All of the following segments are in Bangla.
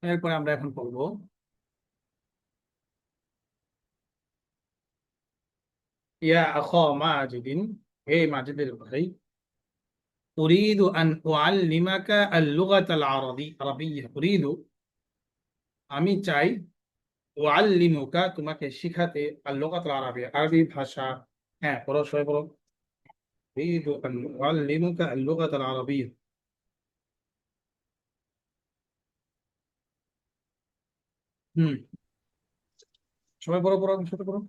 এরপরে আমরা এখন পড়বো ইয়া আখা মাজিদিন, হে মাজিদের ভাই, উরিদু আন উআল্লিমাকা আল-লুগাতাল আরাবিয়্যা। উরিদু, আমি চাই, উআল্লিমুকা, তোমাকে শিখাতে, আল-লুগাতাল আরাবিয়্যা, আরবি ভাষা। হ্যাঁ, পড়ো, সবাই পড়ো। উরিদু আন উআল্লিমুকা আল-লুগাতাল আরাবিয়্যা। হুম, সবাই পড়ো, পড়ো, আমার সাথে পড়ো।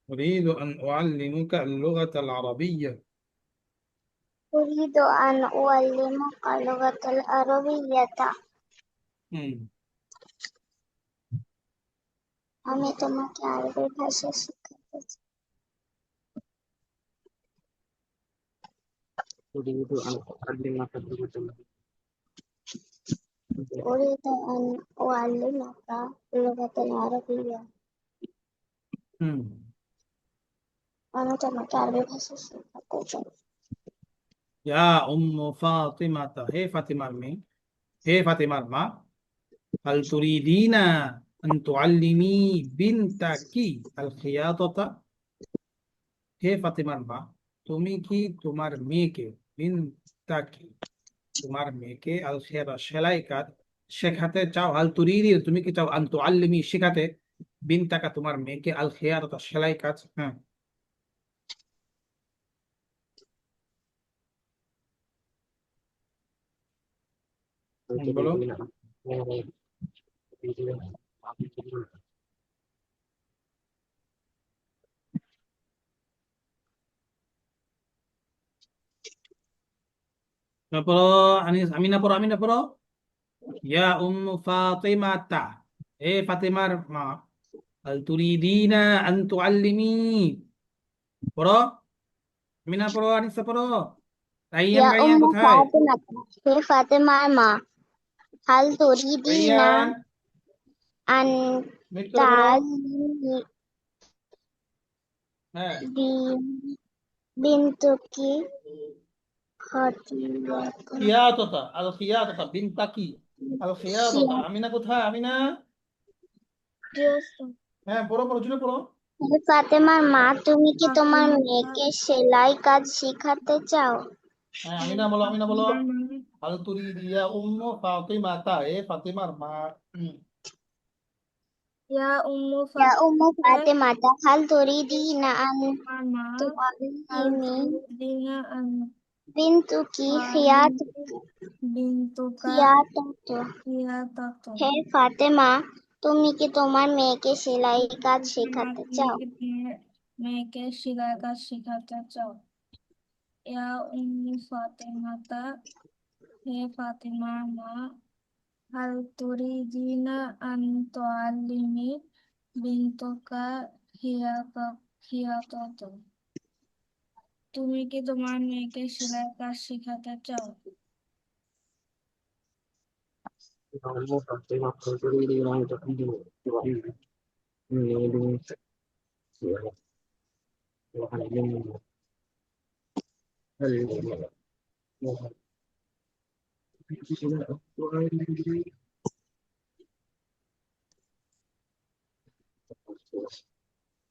أريد أن أعلمك اللغة العربية. أريد أن أعلمك اللغة العربية. হুম, আমি তোমাকে আরবি ভাষা শিখাতে চাই। أريد أن أعلمك اللغة أريد أن أعلمك اللغة العربية. হুম। আমি তোমাকে আরবি ভাষা শিখাতে চাই। ইয়া উম্মু ফাতিমাতা, হে ফাতিমার মেয়ে, হে ফাতিমার মা, হাল তুরিদিনা আন তুআল্লিমি বিনতাকি আল খিয়াতাতা। হে ফাতিমার মা, তুমি কি তোমার মেয়েকে, বিনতাকি, তোমার মেয়েকে, আল খিয়াতা, সেলাই কাজ শেখাতে চাও? হাল তুরিদি, তুমি কি চাও, আন তুআল্লিমি, শেখাতে, বিনতাকা, তোমার মেয়েকে, আল খিয়াতাতা, সেলাই কাজ। হ্যাঁ, বলো। তারপর আমিনা পড়ো, আমিনা পড়ো। ইয়া উম্মু ফাতিমাতা, হে ফাতিমার মা, হাল তুরিদিনা আন তুআল্লিমি, পড়ো। আমিনা পড়ো, আনিসা পড়ো। রাইয়ান, ইয়া রাইয়ান উম্মু কোথায়? ফাতিমা, হে ফাতেমার মা, হাল তুরিদিনা রাইয়ান, আন মিট করে পড়ো। তাআল্লিমি হ্যাঁ, বিনতুকি খতিয়াতা। খিয়াততা, আল খিয়াততা, বিনতা কি, আল খিয়াততা। আমিনা কোথায়, আমিনা? হ্যাঁ, পড়ো, পড়ো, জুড়ে পড়ো। হে ফাতেমার মা, তুমি কি তোমার মেয়েকে সেলাই কাজ শিখাতে চাও? হ্যাঁ, আমিনা বলো, আমিনা বলো। হাল তুরিদিয়া উম্মু ফাতিমাতা, হে ফাতিমার মা। হুম, ইয়া উম্মু ইয়া উম্মু ফাতিমা, ফাতেমাতা, হাল তুরিদিনা আন আমার মা, হাল তুআল্লিমি তুরিদিনা আন বিনতুকি তুআল্লিমি বিনতুকা খিয়াতাতা। খিয়াতাতা। হে ফাতেমা, তুমি কি তোমার মেয়েকে সেলাই কাজ ফাতেমা, শেখাতে তুমি চাও? কি তোমার মেয়েকে সেলাই কাজ শেখাতে চাও? ইয়া উম্মু ফাতিমাতা, হে ফাতিমার মা, হাল তুরিদিনা আন তুআল্লিমি বিনতুকা খিয়াতাতা। তুমি কি তোমার মেয়েকে সেলাই কাজ শেখাতে চাও?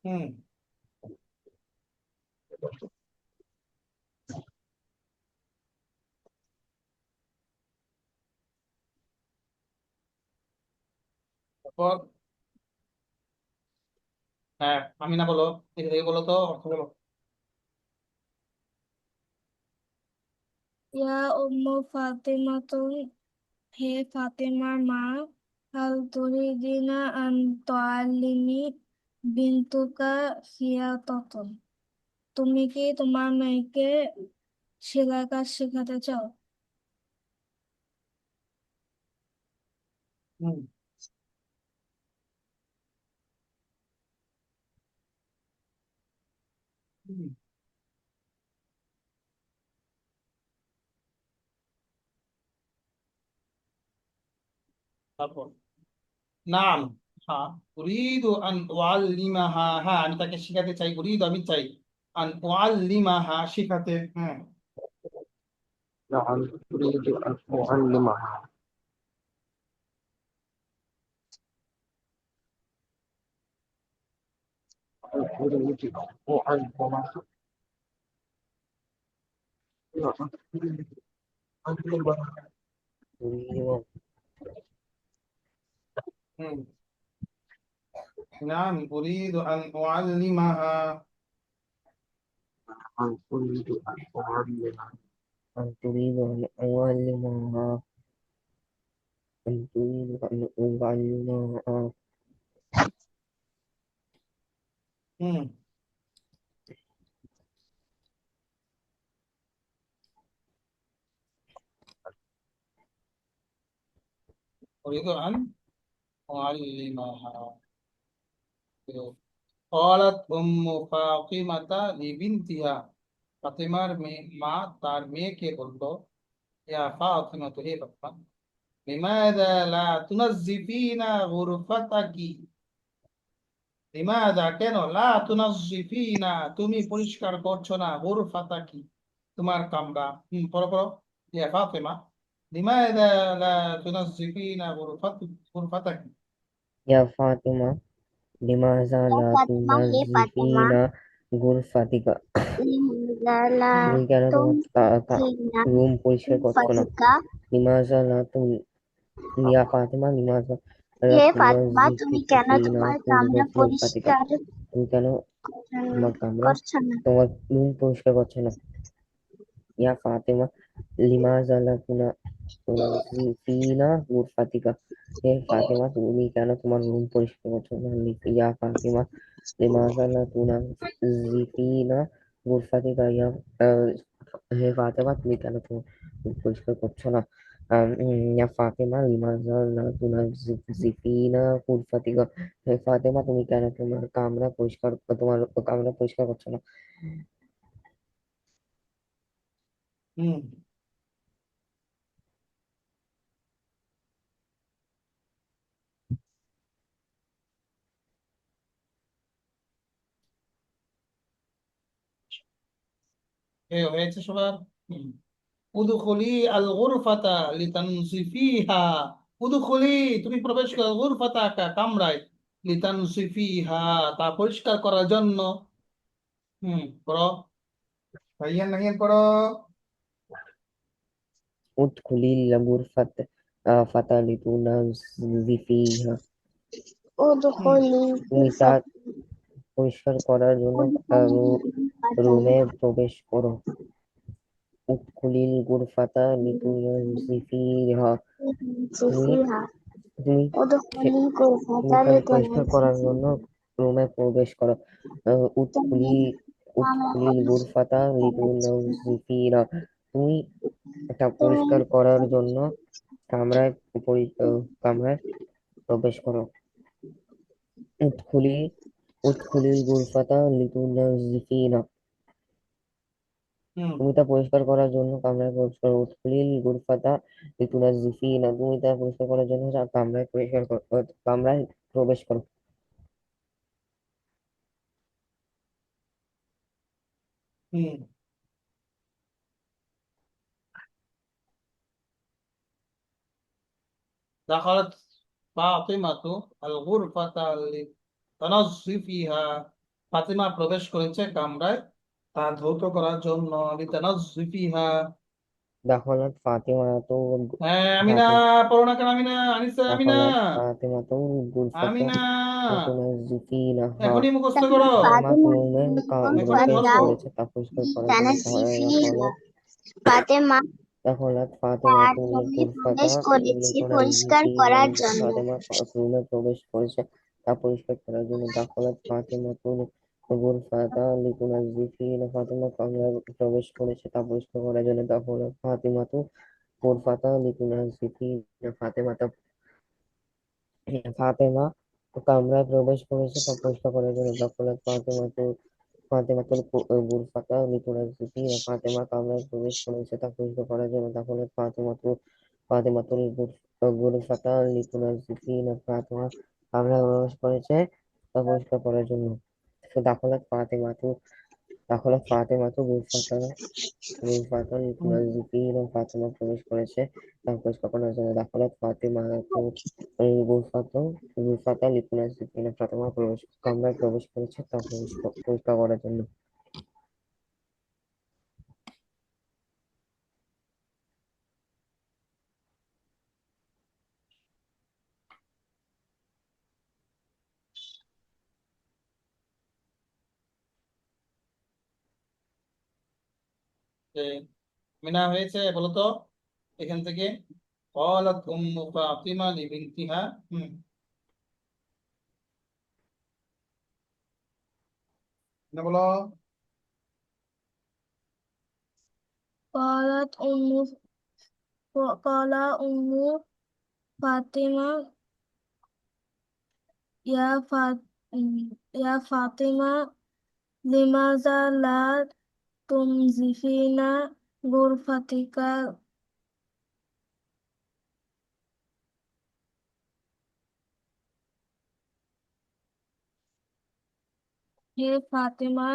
হুম। তারপর, হ্যাঁ, আমিনা বলো, এদিকে থেকে বলো তো, অর্থ বলো। ইয়া উম্মু ফাতিমাতুন, হে ফাতিমার মা, হাল তুরিদিনা আন তুআল্লিমি বিনতুকা খিয়াতাতান। তুমি কি তোমার মেয়েকে সেলাই কাজ শেখাতে চাও? হুম, হুম। তারপর, নাম, হ্যাঁ, উরিদু আন উআল্লিমাহা, হ্যাঁ, আমি তাকে শিখাতে চাই, উরিদু, আমি চাই, আন উআল্লিমাহা শিখাতে। হ্যাঁ نعم أريد أن أعلمها. أريد أن أعلمها. نعم أريد أن أعلمها. أريد হুম নাম উরিদু আন উআল্লিমাহা। أن أريد أن أعلمها. أن تريد أن أعلمها. أن تريد أن أعلمها. হুম উরিদু আন উআল্লিমাহা। قالت أم فاطمة لبنتها ফাতিমার মা তার মেয়েকে বলল, ইয়া ফাতিমা তো হে ফাতিমা, লিমাযা লা তুনাজ্জিফিনা গুরফাতাকি, লিমাযা কেন, লা তুনাজ্জিফিনা তুমি পরিষ্কার করছো না, গুরফাতাকি তোমার কামরা। পড়ো পড়ো। ইয়া ফাতিমা লিমাযা লা তুনাজ্জিফিনা গুরফাতাকি। يا فاطمة لماذا ইয়া لا ফাতিমা, হে ফাতিমা, تنظفين غرفتك? লিমাযা তুমি কেন তোমার তুমসিনা রুম পরিষ্কার করছো না? ফাতিকা। লিমাজা লা তুম ইয়া ফাতিমা লিমাজা লা হে ফাতিমা, তুমি কেন তুনজিফিনা তোমার কামরা গুরফাতিকা? পরিষ্কার তুমি কেন করছো তোমার কামরা করছো না? তোমার রুম পরিষ্কার করছো না? ইয়া ফাতিমা লিমাজা লা তুনজিফিনা গুরফাতিকা? হে ফাতিমা, তুমি কেন তোমার রুম পরিষ্কার করছো না? ইয়া ফাতিমা লিমাজা লা তুনজিফিনা গুরফাতিকা? আহ, হে ফাতেমা, তুমি কেন তোমার রুম পরিষ্কার করছো না? ইয়া ফাতেমা লিমাজা লা তুনাজ্জিফিনা গুরফাতিকা? হে ফাতেমা, তুমি কেন তোমার কামরা পরিষ্কার করছো না? হুম এ হয়েছে সবার। হুম। উদখুলি আল গুরফাতা লিতানসিফিহা। উদখুলি তুমি প্রবেশ করো, আল গুরফাতা কামরায়, লিতানসিফিহা তা পরিষ্কার করার জন্য। পড়ো ভাইয়ান নাহিয়ান পড়ো। উদখুলিল গুরফাত ফাতা লিতুনাজ্জিফিহা। হুম উদখুলি তুমি তা গুরফাত পরিষ্কার করার জন্য উদখুলি গুরফাতান রুমে প্রবেশ করো। উদখুলিল গুরফাতা লিতুনাজ্জিফিহা। তুমি জিফিহা। তুমি সে- উদখুলি তুমি গুরফাতা তা পরিষ্কার করার জন্য লিতুনাজ্জিফিহা। রুমে প্রবেশ করো। তুমি উদখুলি কামরা উদখুলিল পরিষ্কার গুরফাতা করার জন্য লিতুনাজ্জিফিহা। তুমি এটা তুমি পরিষ্কার করার জন্য কামরায় কামরায় প্রবেশ করো। উদখুলি উদখুলিল গুরফাতা লিতুনাজ্জিফিনা। হুম তুমি তা পরিষ্কার করার জন্য কামরায় প্রবেশ করো। উদখুলিল গুরফাতা লিতুনাজ্জিফিনা। তুমি তা পরিষ্কার করার জন্য কামরায় প্রবেশ করো। হুম دخلت فاطمة الغرفة لتنظفيها। ফাতিমা প্রবেশ করেছে কামরায় তা ধৌত করার জন্য। লিতানাজ্জিফিহা। দাখলাত ফাতিমা তো হ্যাঁ আমিনা, ফাতে পড়ো না কেন আমিনা, আনিসা আমিনা, দাখলাত ফাতিমা তো গুরফাতা আমিনা লিতুনাজ্জিফিনা। এখনই মুখস্থ তাহলে করো, ফাতেমা ফাতিমা রুমে এখনই প্রবেশ গুরফাতা মুখস্থ। করেছে তা পরিষ্কার করার জন্য। তানাজ্জিফিহা। ফাতেমা দাখলাত তার ফাতিমাতুল রুমে গুরফাতা প্রবেশ করেছে পরিষ্কার লিতুনাজ্জিফিনা। করার জন্য। ফাতেমা রুমে প্রবেশ করেছে তা পরিষ্কার করার জন্য। দাখলাত ফাতিমাতুল গুরফাতা লিতুনাজ্জিফিনা। ফাতেমা কামরায় প্রবেশ করেছে তা পরিষ্কার করার জন্য। দাখলাত ফাতিমাতু গুরফাতা লিতুনাজ্জিফিনা। ফাতেমা কামরায় প্রবেশ করেছে তা পরিষ্কার করার জন্য। দাখলাত ফাতেমাতুল গুরফাতা লিতুনাজ্জিফিনা। ফাতেমা কামরায় প্রবেশ করেছে তা পরিষ্কার করার জন্য। দাখলাত ফাতেমাতুল গুরফাতা লিতুনাজ্জিফিনা। ফাতেমা কামরায় প্রবেশ করেছে তা পরিষ্কার করার জন্য। দাখলাত ফাতেমাতু দাখালাত ফাতেমাতু গুরফাতা হুম। লিতুনাজ্জিফিনা, ফাতেমা প্রবেশ করেছে তা পরিষ্কার করার জন্য। দাখালাত ফাতেমাতু গুরফাতা লিতুনাজ্জিফিনা, ফাতেমা কামরায় প্রবেশ করেছে তা পরিষ্কার করার জন্য। যে মিনা হয়েছে বলো তো এখান থেকে قالت أم فاطمة لبنتها না বলো قالت أم قال أم فاطمة يا يا فاطمة لماذا لا تنظفين غرفتك হে ফাতেমা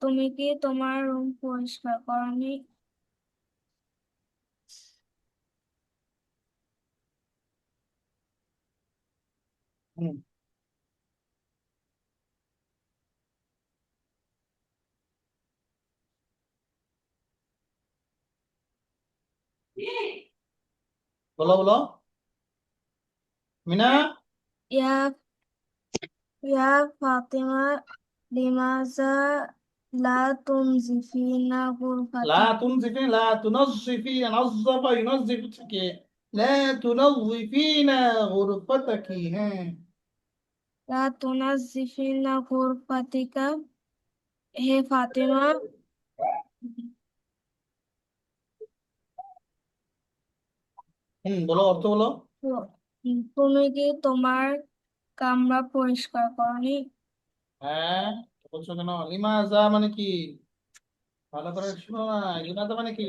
তুমি কি তোমার রুম পরিষ্কার করনি? হুম। বলো বলো মিনা يا فاطمة لماذا لا تنظفين لا غرفتك تنظفين لا تنظفين نظف ينظف لا تنظفين غرفتك ها لا تنظفين غرفتك হে ফাতেমা বলো অর্থ বলো তুমি কি তোমার কামরা পরিষ্কার করনি? হ্যাঁ বলছো কেন লিমাজা মানে কি ভালো করে শোনো না লিমাজা মানে কি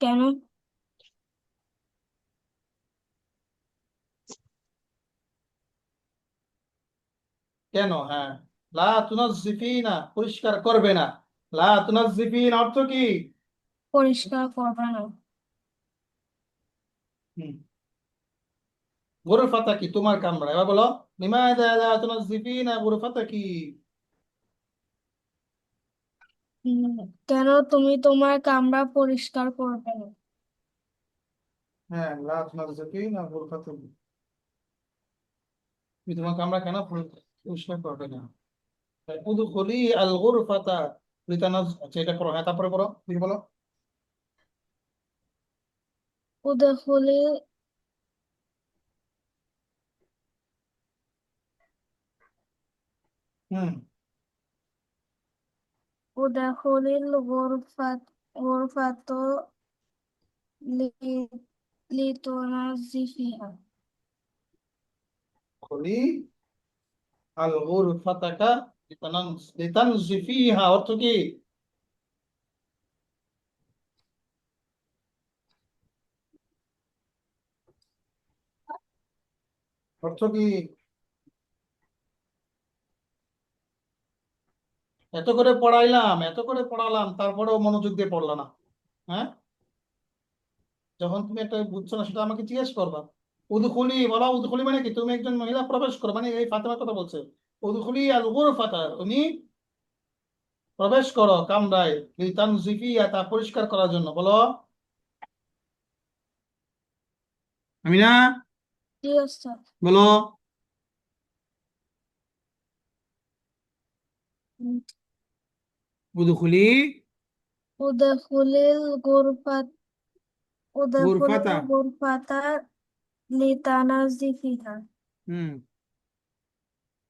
কেন? কেন হ্যাঁ লা তুনাজ্জিফিনা পরিষ্কার করবে না লা তুনাজ্জিফিন অর্থ কি পরিষ্কার করবে না। হুম গুরফাতা কি তোমার কামরা এবার বলো লিমাজা লা তুনাজ্জিফিনা গুরফাতা কি উম, কেন তুমি তোমার কামরা পরিষ্কার করবে না? হ্যাঁ লা তুনাজ্জিফিনা গুরফাতা তুমি তোমার কামরা কেন পরিষ্কার করবে না উদখুলি আল গুরফাতা লিতানাজ আচ্ছা এটা করো হ্যাঁ তারপরে বলো তুমি বলো উদখুলি হুম উদখুলিল গুরফাত লি- লিতুনাজ্জিফিহা। খুলি আল গুরফাতাকা লিতানজিফিহা অর্থ কি অর্থ কি এত করে পড়ালাম তারপরেও মনোযোগ দিয়ে পড়লা না হ্যাঁ যখন তুমি একটা বুঝছো না সেটা আমাকে জিজ্ঞেস করবা উদখুলি বলা উদখুলি মানে কি তুমি একজন মহিলা প্রবেশ করো মানে এই ফাতেমার কথা বলছে উদখুলি আল গুরফাতা তুমি প্রবেশ করো কামরায় লিতানজিফিহা তা পরিষ্কার করার জন্য বলো আমিনা জি ওস্তাদ। বলো উম, উদখুলি উদখুলিল গুরফাত উদখুলিল গুরফাতা গুরফাতা লিতানাজ্জিফিহা। হুম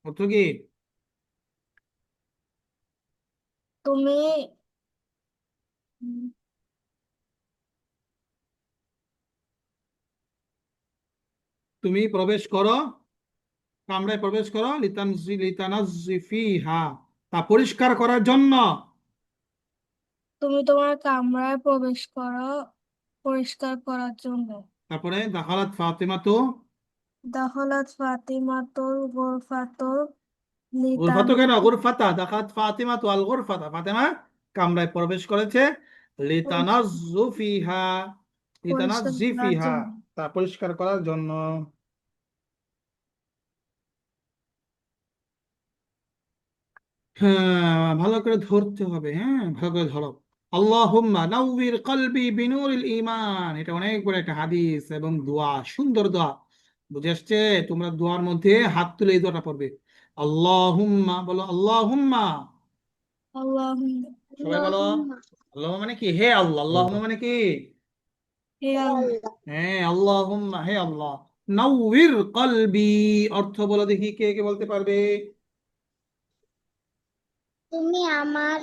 অর্থ কি তুমি উম, তুমি প্রবেশ করো কামরায় প্রবেশ করো লিতানাজ্জিফিহা তা পরিষ্কার করার জন্য তুমি তোমার কামরায় প্রবেশ করো পরিষ্কার করার জন্য। তারপরে দাখালাত ফাতেমা তো দাখলাত ফাতিমাতুল গুরফাতুল গুরফাতু কেন? লিতানাম গুরফাতা দাখাত ফাতিমা তু আল গুরফাতা, ফাতেমা কামরায় প্রবেশ করেছে। লিতানাজ্জু ফিহা, পরিষ্কার লিতানাজ্জি করার ফিহা, জন্য। তা পরিষ্কার করার জন্য। হ্যাঁ, ভালো করে ধরতে হবে, হ্যাঁ ভালো করে ধরো। আল্লাহুম্মা নাওয়ির কলবি বিনুরিল ঈমান, এটা অনেক বড় একটা হাদিস এবং দোয়া, সুন্দর দোয়া। বুঝে আসছে? তোমরা দোয়ার মধ্যে হাত তুলে এই দোয়াটা পড়বে। আল্লাহুম্মা, বলো আল্লাহুম্মা। আল্লাহুম্মা, সবাই বলো। আল্লাহুম্মা, আল্লাহ মানে কি? হে আল্লাহ। আল্লাহুম্মা মানে কি? হে হে আল্লাহ, আল্লাহ, হ্যাঁ, আল্লাহুম্মা, হে আল্লাহ। নাওয়ির কলবি, অর্থ বলো দেখি, কে কে বলতে পারবে? তুমি আমার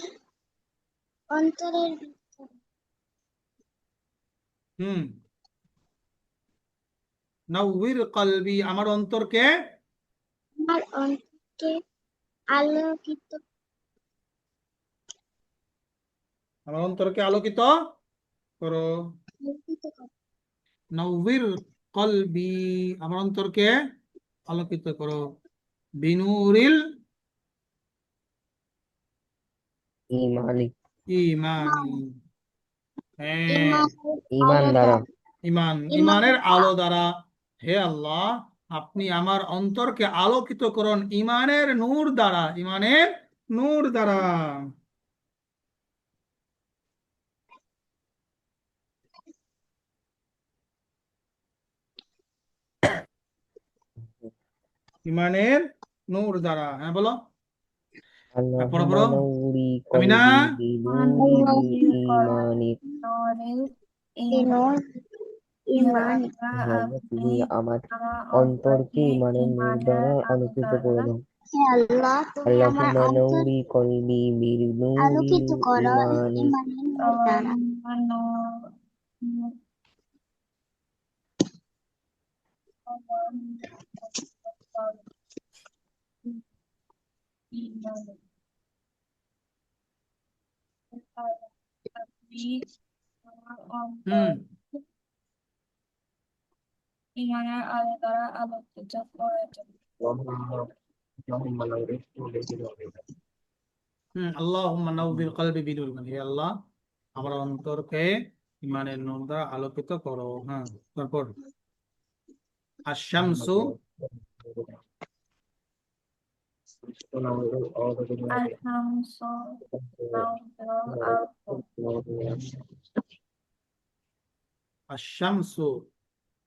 অন্তরের ভিতরে, হুম, নাওয়ির কলবি, আমার অন্তরকে, আমার অন্তরকে আলোকিত আমার অন্তরকে আলোকিত করো। আলোকিত করো। নওয়ির কলবি, আমার অন্তরকে আলোকিত করো। বিনুরিল ইমানি, ইমানি, হ্যাঁ, ইমানের ইমান আলো দ্বারা। দ্বারা, ইমান, ইমানের ইমানের আলো দ্বারা। হে আল্লাহ, আপনি আমার অন্তরকে আলোকিত করুন ইমানের নূর দ্বারা, ইমানের নূর দ্বারা। ইমানের নূর দ্বারা, হ্যাঁ বলো। হ্যাঁ, পড়ো আল্লাহুম্মা পড়ো। নাওরি আমি না, কলবি বিনুরিল আল্লাহুল ইমানি। নূরিল ঈমান। বিনুর হে ইমান, আল্লাহ, হে আল্লাহ, আপনি তুমি আমার আমার অন্তরকে অন্তরকে ইমানের নূর ঈমানের দ্বারা আলো আলোকিত করে দ্বারা দাও। হে আল্লাহ, তুমি আমার আল্লাহুম্মা অন্তর নাওরি কলবি বিনুরিল আলোকিত করো ইমানি। ইমানের নূর দ্বারা। আপনি আমার হুম, অন্তর ইমানের আলো দ্বারা আলোকিত করে দেন। হুম, আল্লাহুম্মা নাওয়ির কলবি বিনুরিল ইমান, হে আল্লাহ, আমার অন্তরকে ইমানের নূর দ্বারা আলোকিত করো। হ্যাঁ, তারপর আশ-শামসু, আশামসু নাওরুল আরদ। আশ-শামসু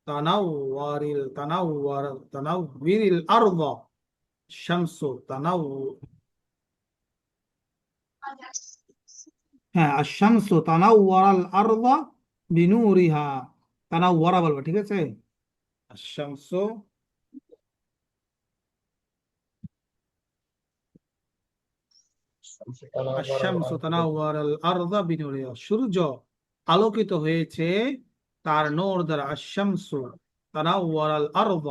তানাওয়ারিল আরদ, শামসু তানাও, হ্যাঁ, আশ-শামসু তানাওয়ারাল আরদ বিনুরিহা, তানাওয়ারা বলবো, ঠিক আছে? আশ-শামসু, আশ-শামসু তানাওয়ারাল আরদ বিনুরিহা, সূর্য আলোকিত হয়েছে তার নূর দ্বারা। আশ-শামসু তানাওয়ারাল আরদ,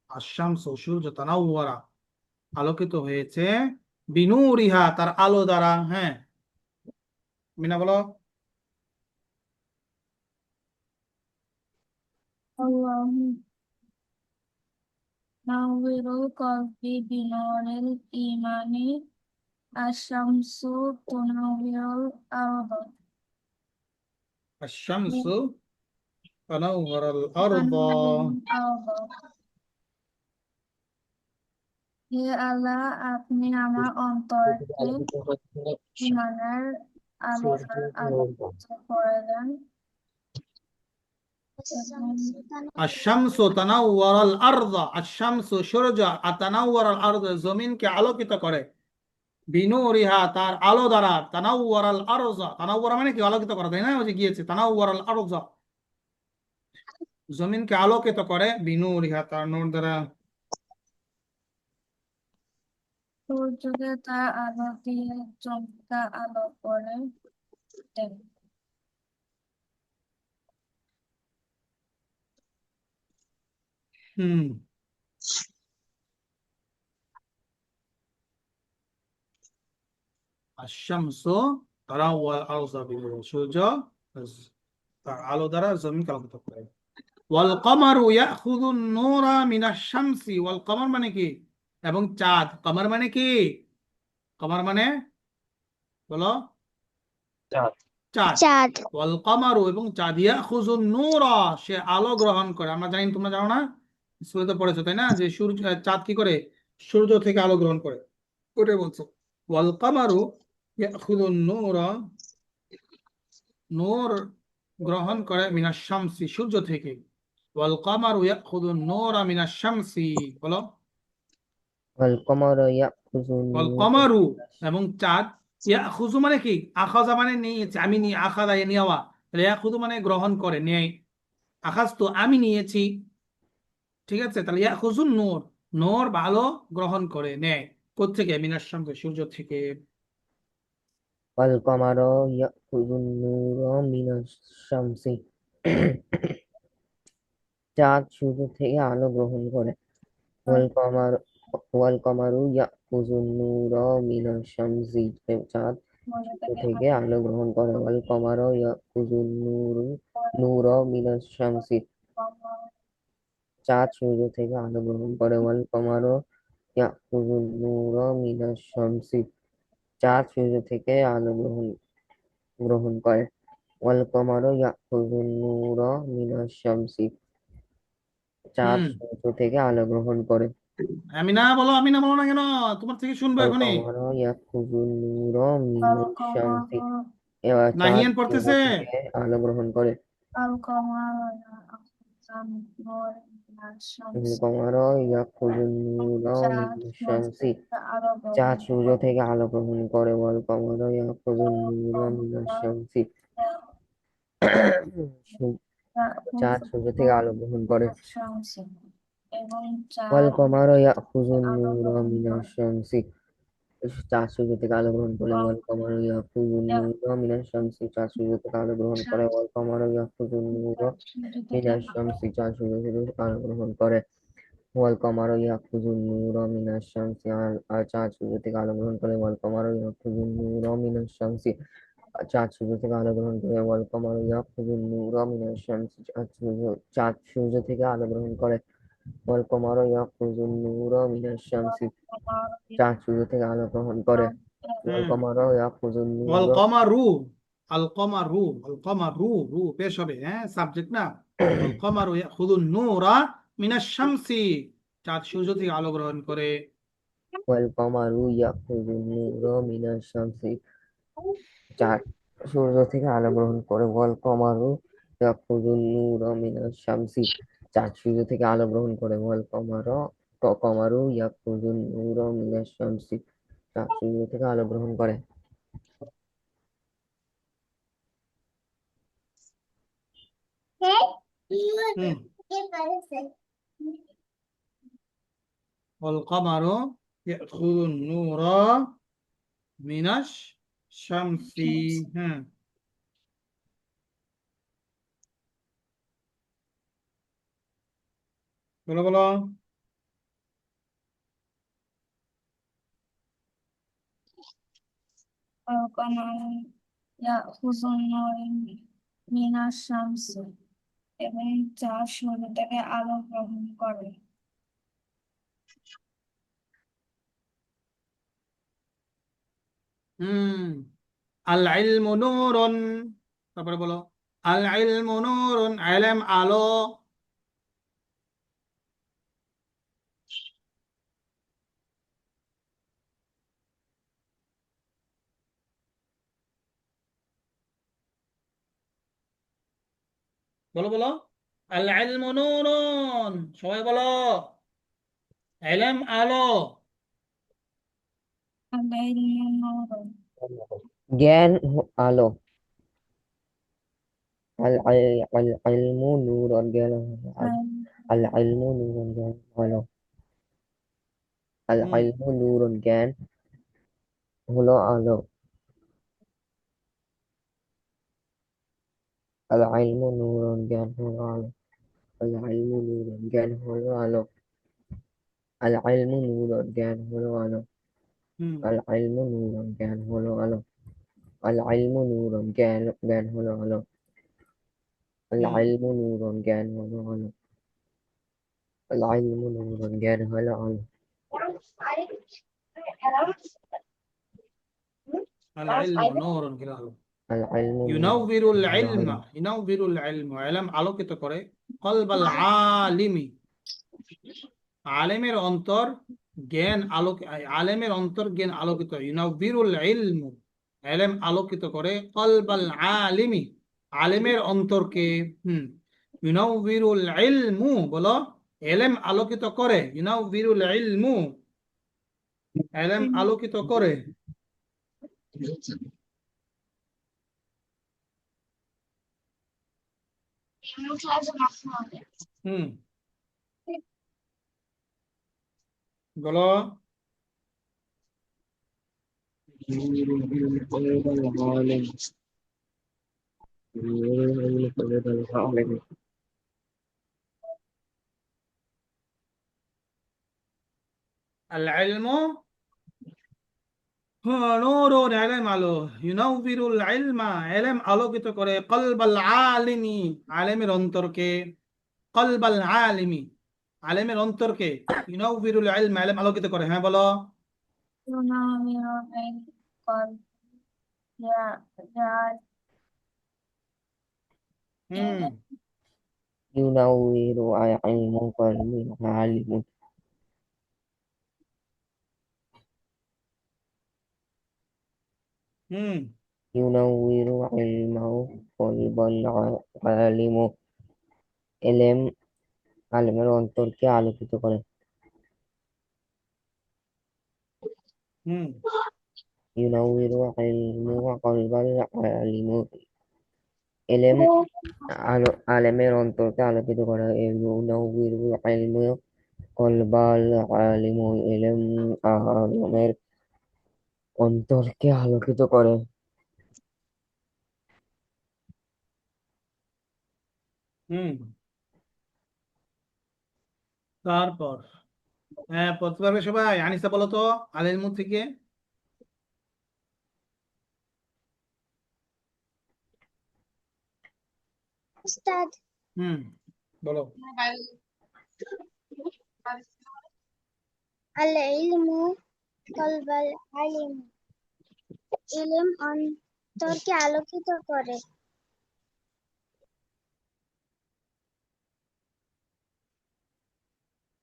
আশ-শামসু সূর্য, তানাওয়ারা আলোকিত হয়েছে, বিনুরিহা তার আলো দ্বারা। হ্যাঁ, মিনা বলো। আল্লাহু নাওয়িরুল কলবি বিনুরিল ঈমানি। আশ-শামসু তুনাওবিরুল আরদ। আশ-শামসু তানাওয়ারাল আরদ। তুনাওবিরুল আরদ। হে আল্লাহ, আপনি আমার অন্তরকে ঈমানের আলো দ্বারা আলোকিত করে দেন এবং আশ-শামসু তানাওয়ারাল আরদ, আশ-শামসু সূর্য, তানাওয়ারাল আরদ জমিনকে আলোকিত করে, বিনুরিহা তার আলো দ্বারা, তানাওয়ারাল আরজ, তানাওয়ারা মানে কি? আলোকিত করা, তাই না? ওই যে গিয়েছে, তানাওয়ারাল আরজ জমিনকে আলোকিত করে, বিনুরিহা তার নূর দ্বারা। সূর্যকে তার আলো দিয়ে চমৎকার আলো করে দেন। হুম, আশ-শামসু তানাওয়ারাল আরজ বিনুরিহা, সূর্য তার আলো দ্বারা জমিনকে আলোকিত করে। ওয়াল কমারু ইয়াখুযু নূরা মিনাশ শামসি, ওয়াল কমার মানে কি? এবং চাঁদ। কমার মানে কি? কমার মানে বলো। চাঁদ। চাঁদ। চাঁদ। ওয়াল কমারু এবং চাঁদ ইয়াখুযু নূরা, সে আলো গ্রহণ করে। আমরা জানি, তোমরা জানো না? স্কুলে তো পড়েছো তাই না, যে সূর্য চাঁদ কি করে? সূর্য থেকে আলো গ্রহণ করে। ওটাই বলছো। ওয়াল কামারু ইয়াখুযু নূরা, নূর গ্রহণ করে মিনাশ শামসি, সূর্য থেকে। ওয়াল কামারু ইয়াখুযু নূরা মিনাশ শামসি, বলো। ওয়াল কমারু ইয়াখুযু ওয়াল নূরা কামারু মিনাশ এবং চাঁদ, ইয়াখুযু মানে কি? আখাযা মানে নিয়েছে, আমি নিয়ে, আখাযা নেওয়া। তাহলে ইয়াখুযু মানে গ্রহণ করে, নেয়। আখাজ তো আমি নিয়েছি, ঠিক আছে? তাহলে ইয়াখুযু নূর, নূর বা আলো গ্রহণ করে, নেয়। কোত্থেকে? মিনাশ শামসি, সূর্য থেকে। ওয়াল কমারু ইয়াখুযু নূরা মিনাশ শামসি। চাঁদ সূর্য থেকে আলো গ্রহণ করে। ওয়াল কমার ওয়াল কমারু ইয়াখুযু নূরা মিনাশ শামসি। চাঁদ মনে সূর্য থেকে থেকে আলো গ্রহণ করে। ওয়াল কমারু ইয়াখুযু নূরা মিনাশ শামসি। চাঁদ সূর্য থেকে আলো গ্রহণ করে। ওয়াল কমারু ইয়াখুযু নূরা মিনাশ শামসি। চাঁদ সূর্য থেকে আলো গ্রহণ করে। ওয়াল কমারু ইয়াখুযু নূরা মিনাশ শামসি। চাঁদ হুম। সূর্য থেকে আলো গ্রহণ করে। আমি না বলো, আমি না বলো না কেন? তোমার থেকে শুনবো ওয়াল এখনই। কমারু ইয়াখুযু নূরা মিনাশ শামসি। এবার চাঁদ নাহিয়ান সূর্য পড়তেছে। থেকে আলো গ্রহণ করে। ওয়াল কমারু ইয়াখুযু নূরা মিনাশ শামসি। চাঁদ সূর্য থেকে আলো গ্রহণ করে। ওয়াল কমারু ইয়াখুযু নূরা মিনাশ শামসি। চাঁদ সূর্য থেকে আলো গ্রহণ করে। এবং ওয়াল চাঁদ কমারু ইয়াখুযু আলো নূরা গ্রহণ মিনাশ করে। শামসি। চাঁদ সূর্য থেকে আলো গ্রহণ করে। ওয়াল কমারু ইয়াখুযু নূরা মিনাশ শামসি। চাঁদ সূর্য থেকে আলো গ্রহণ করে। ওয়াল কমারু ইয়াখুযু নূরা সূর্য থেকে মিনাশ শামসি। চাঁদ সূর্য থেকে আলো গ্রহণ করে। ওয়াল কমারু ইয়াখুযু নূরা মিনাশ শামসি। আর চাঁদ সূর্য থেকে আলো গ্রহণ করে। ওয়াল কমারু ইয়াখুযু নূরা মিনাশ শামসি। চাঁদ সূর্য থেকে আলো গ্রহণ করে। ওয়াল কমারু ইয়াখুযু নূরা মিনাশ শামসি। চাঁদ সূর্য থেকে আলো গ্রহণ করে। ওয়াল কমারু ইয়াখুযু নূরা মিনাশ শামসি। চাঁদ সূর্য থেকে আলো গ্রহণ করে। ওয়াল হুম। কমারু ইয়াখুযু ওয়াল নূরা কমারু, আল কমারু, আল কমারু, রু পেশ হবে, হ্যাঁ, সাবজেক্ট না। ওয়াল কমারু ইয়াখুযু নূরা মিনাশ শামসি, চাঁদ সূর্য থেকে আলো গ্রহণ করে। ওয়াল কমারু ইয়াখুযু নূরা মিনাশ শামসি। চাঁদ সূর্য থেকে আলো গ্রহণ করে। ওয়াল কমারু ইয়াখুযু নূরা মিনাশ শামসি। চাঁদ সূর্য থেকে আলো গ্রহণ করে। ওয়াল কমারু ইয়াখুযু নূরা মিনাশ শামসি। চাঁদ সূর্য থেকে আলো গ্রহণ করে। হুম। ওয়াল কমারু ইয়াখুযু নূরা মিনাশ শামসি। হ্যাঁ, বলো বলো। القمر يأخذ النور من الشمس এবং চাঁদ সূর্য থেকে আলো গ্রহণ করে। হুম। আল ইলমু নূরুন, তারপরে বলো। আল ইলমু নূরুন, ইলম আলো। বলো বলো। আল ইলমু নূরুন, সবাই বলো। ইলম আলো। العلم نور জ্ঞান আলো। আল ইলমু নূরুন, জ্ঞান আলো। আল ইলমু নূরুন, জ্ঞান আলো। আল হুম। ইলমু নূরুন, জ্ঞান হলো আলো। আল ইলমু নূরুন, জ্ঞান হলো আলো। আল ইলমু নূরুন, জ্ঞান হলো আলো। আল ইলমু নূরুন, জ্ঞান হলো আলো। হুম। আল ইলমু নূরুন, জ্ঞান হলো আলো। আল ইলমু নূরুন, জ্ঞান হলো আলো। আল হুম ইলমু নূরুন, জ্ঞান হলো আলো। আল ইলমু নূরুন, জ্ঞান হলো আলো। আল ইলমু নূরুন কিনা হলো আল ইলমু নূরুন, ইউনাউবিরুল জ্ঞান হলো আলো। ইলমা ইউনাউবিরুল ইলমা ইলম আলোকিত করে কলবাল আলিমি আলেমের অন্তর জ্ঞান আলোক আলেমের অন্তর জ্ঞান আলোকিত ইউনাউবিরুল ইলমু ইলম আলোকিত করে কলবাল আলিমি আলেমের অন্তরকে হুম ইউনাউবিরুল ইলমু বলো ইলম আলোকিত করে ইউনাউবিরুল ইলমু ইলম আলোকিত করে হুম বলো نور العلم قلب العالم. نور العلم قلب العالم. আল ইলমু নূরুন ইলম আলো ইউনাউবিরুল ইলমা ইলম আলোকিত করে কলবাল আলিমি আলেমের অন্তরকে কলবাল আলিমি আলেমের অন্তরকে ইউনাউবিরুল ইলমা ইলম আলোকিত করে হ্যাঁ বলো ইউনামিরুল ইলম কল ইয়া ইয়া হুম ينور علم قلب العالم. হুম ينور علمه قلب العالم. এলেম আলেমের অন্তরকে আলোকিত করে। হুম ইউনাউইরু ইলমু কলবাল আলিম। এলেম আলেমের অন্তরকে আলোকিত করে। ইউনাউইরু ইলমু কলবাল আলিম। এলেম আলেমের অন্তরকে আলোকিত করে। হুম তারপর হ্যাঁ পড়তে পারবে সবাই আনিসা বলো তো আল ইলমু থেকে উস্তাদ হুম বলো আল ইলমু কলবাল আলিম ইলম অন্তরকে আলোকিত করে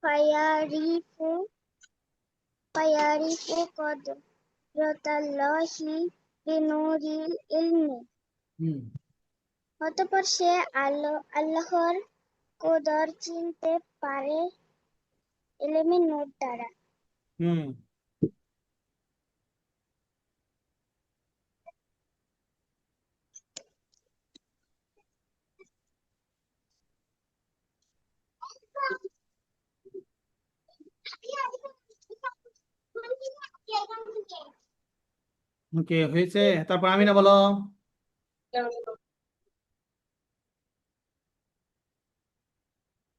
ফায়ারিফু ফায়ারিফু কদরতাল্লাহি বিনুরিল ইলমি হুম অতঃপর সে আল্লাহর কদর চিনতে পারে ইলমের নূর দ্বারা হুম ওকে হয়েছে তারপর আমিনা বলো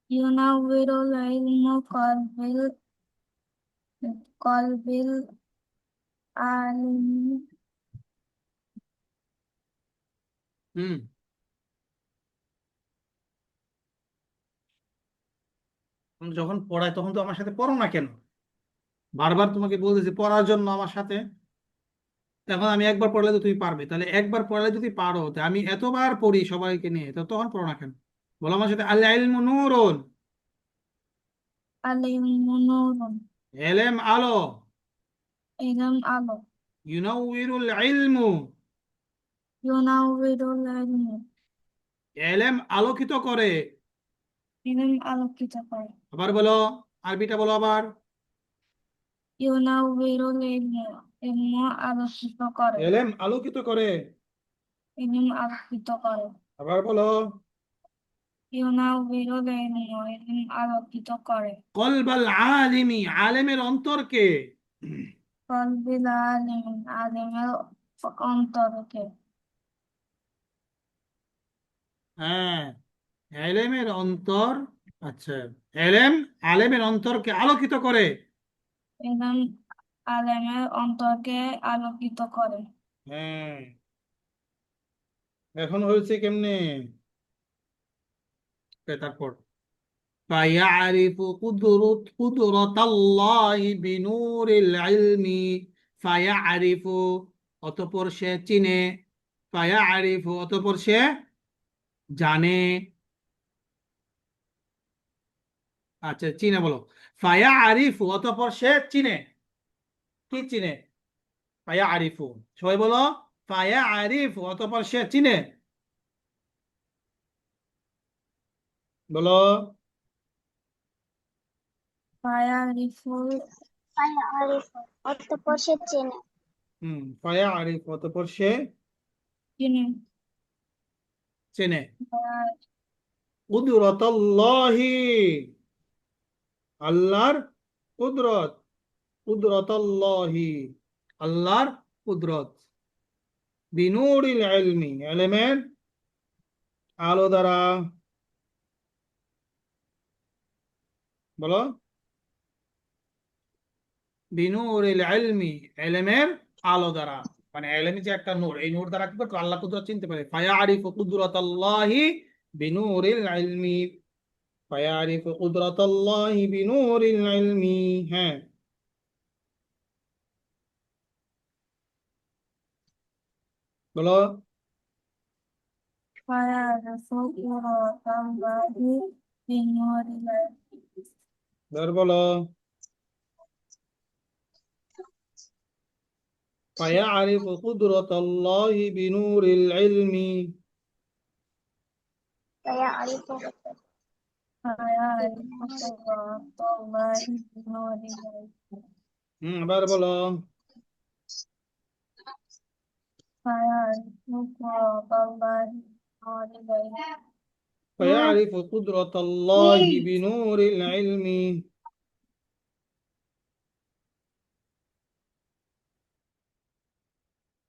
ইউনামিরুল ইলম কলবিল আলিম হুম তুমি যখন পড়াই তখন তো আমার সাথে পড়ো না কেন বারবার তোমাকে বলতেছি পড়ার জন্য আমার সাথে এখন আমি একবার পড়লে তো তুমি পারবে তাহলে একবার পড়লে যদি পারো তা আমি এতবার পড়ি সবাইকে নিয়ে তো তখন পড়ো না কেন বলো আমার সাথে আল ইলমু নূরুন আলিমু নূরুন এলেম আলো ইলম আলো ইউনাউইরুল ইলমু ইউনামিরুল ইলম এলেম আলোকিত করে ইলম আলোকিত করে আবার বলো আরবিটা বলো আবার ইউনামিরুল ইলম আলোকিত করে এলেম আলোকিত করে ইলম আলোকিত করে আবার বলো ইউনামিরুল ইলম আলোকিত করে কলবাল আলিমি আলেমের অন্তরকে কলবিল আলিম আলিমের অন্তরকে হ্যাঁ এলেমের অন্তর আচ্ছা এলেম আলেমের অন্তরকে আলোকিত করে ইলম আলেমের অন্তরকে আলোকিত করে হ্যাঁ এখন হয়েছে কেমনে তারপর فيعرف قدرة الله بنور العلم فيعرف অতঃপর সে চিনে فيعرف অতঃপর সে জানে আচ্ছা চিনে বলো فيعرف অতঃপর সে চিনে কি চিনে فيعرف সবাই বলো فيعرف অতঃপর সে চিনে বলো ফায়ারিফুল ফায়ারিফ অতঃপর সে চেনে। فيعرف অতঃপর সে চিনে চেনে কুদরতাল্লাহি আল্লাহর কুদরত কুদরতাল্লাহি আল্লাহর কুদরত বিনুরিল ইলমি ইলমের আলো দ্বারা বলো বিনুরিল ইলমি ইলমের আলো দ্বারা মানে ইলম যে একটা নূর এই নূর দ্বারা কি করতে আল্লাহ কুদরত চিনতে পারে ফায়ারিফু কুদরতাল্লাহি বিনুরিল ইলমি ফায়ারিফু কুদরতাল্লাহি বিনুরিল ইলমি হ্যাঁ বলো ফায়ারিফু কুদরতাল্লাহি বিনুরিল বলো فيعرف قدرة الله بنور العلم ফায়ারিফ ফায়ারিফু কুদরতাল্লাহি বিনুরিল আবার বলো ফায়ারিফু কুদরতাল্লাহি বিনুরিল فيعرف قدرة الله بنور العلم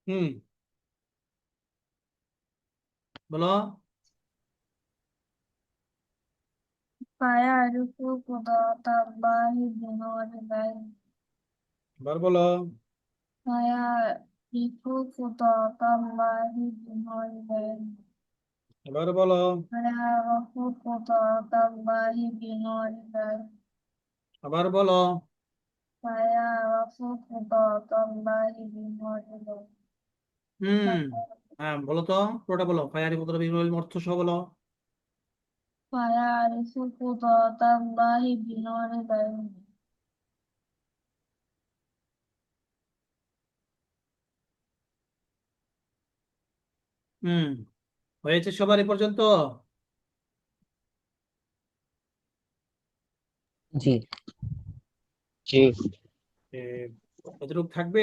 হুম বলো ফায়ারিফু কুদরতাল্লাহি বিনুরিল আবার বলো ফায়ারিফু কুদরতাল্লাহি বিনুরিল আবার বলো ফায়ারিফু কুদরতাল্লাহি বিনুরিল আবার বলো ফায়ারিফু কুদরতাল্লাহি বিনুরিল হুম হ্যাঁ বলো তো পুরোটা বলো ফায়ারিফ কুদরত বিনুরিল অর্থ সহ বলো ফায়ারিফু কুদরতাল্লাহি বিনুরিল হুম হয়েছে সবার এ পর্যন্ত জি। জি এ, এতটুকু থাকবে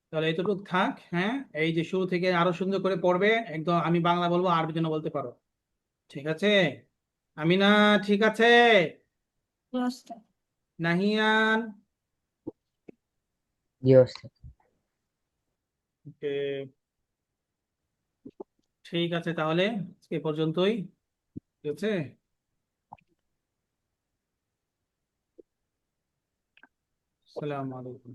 তাহলে এতটুকু থাক হ্যাঁ এই যে শুরু থেকে আরো সুন্দর করে পড়বে একদম আমি বাংলা বলবো আরবি জন্য বলতে পারো ঠিক আছে আমিনা ঠিক আছে ওস্তাদ নাহিয়ান জি ওস্তাদ। ওকে, ঠিক আছে তাহলে আজকে এ পর্যন্তই ঠিক আছে আসসালামু আলাইকুম